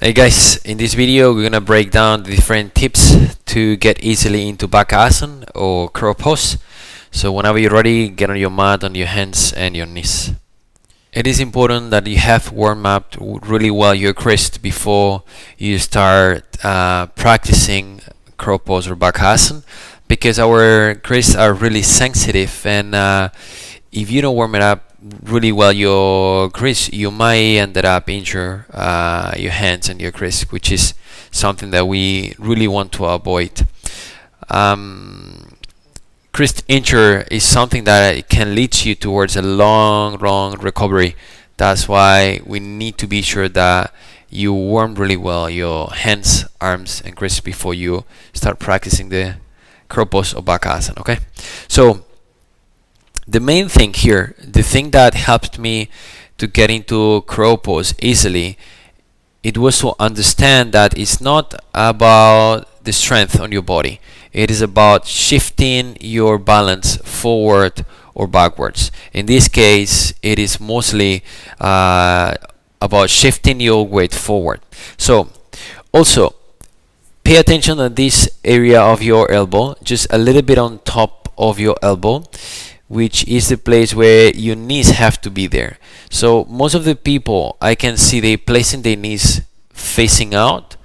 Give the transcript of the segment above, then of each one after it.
Hey guys, in this video we're gonna break down the different tips to get easily into Bakasana or crow pose. So whenever you're ready, get on your mat, on your hands and your knees. It is important that you have warmed up really well your wrist before you start practicing crow pose or Bakasana, because our wrists are really sensitive, and if you don't warm it up really well your wrist, you might end up injure your hands and your wrist, which is something that we really want to avoid. Wrist injury is something that can lead you towards a long recovery. That's why we need to be sure that you warm really well your hands, arms and wrists before you start practicing the crow pose or Bakasana. Okay, so the main thing here, the thing that helped me to get into crow pose easily, it was to understand that it's not about the strength on your body. It is about shifting your balance forward or backwards. In this case, it is mostly about shifting your weight forward. So also pay attention to this area of your elbow, just a little bit on top of your elbow, which is the place where your knees have to be there. So most of the people I can see, they placing their knees facing out,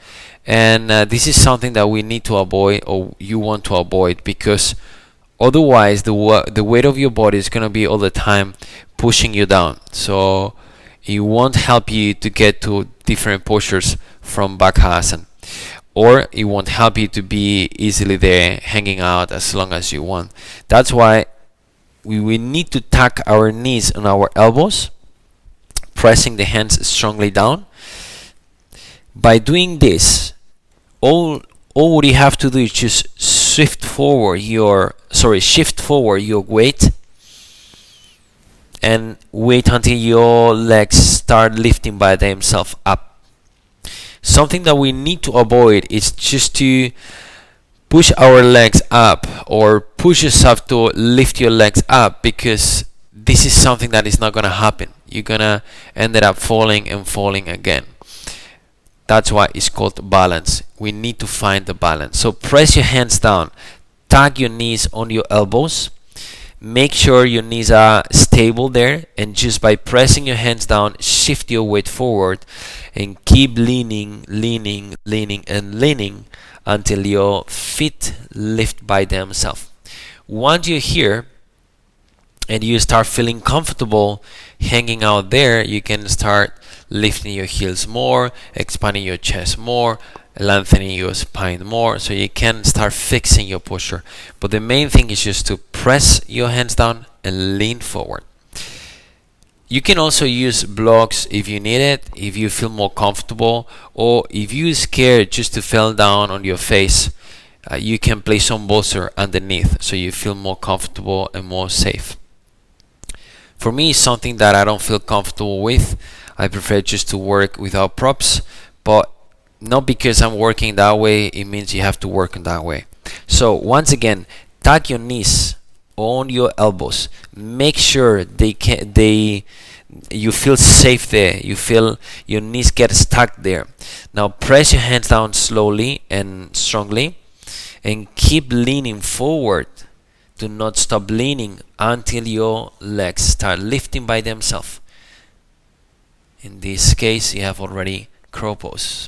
and this is something that we need to avoid, or you want to avoid, because otherwise the weight of your body is going to be all the time pushing you down. So it won't help you to get to different postures from Bakasana, or it won't help you to be easily there hanging out as long as you want. That's why we need to tuck our knees on our elbows, pressing the hands strongly down. By doing this, all what you have to do is just shift forward your weight, and wait until your legs start lifting by themselves up. Something that we need to avoid is just to push our legs up or push yourself to lift your legs up, because this is something that is not going to happen. You're going to end up falling and falling again. That's why it's called balance. We need to find the balance. So press your hands down, tuck your knees on your elbows, make sure your knees are stable there, and just by pressing your hands down, shift your weight forward and keep leaning until your feet lift by themselves. Once you're here and you start feeling comfortable hanging out there, you can start lifting your heels more, expanding your chest more, lengthening your spine more, so you can start fixing your posture. But the main thing is just to press your hands down and lean forward. You can also use blocks if you need it, if you feel more comfortable, or if you're scared just to fall down on your face, you can place some bolster underneath so you feel more comfortable and more safe. For me, it's something that I don't feel comfortable with. I prefer just to work without props, but not because I'm working that way, it means you have to work in that way. So once again, tuck your knees on your elbows. Make sure you feel safe there. You feel your knees get stuck there. Now press your hands down slowly and strongly, and keep leaning forward. Do not stop leaning until your legs start lifting by themselves. In this case, you have already crow pose.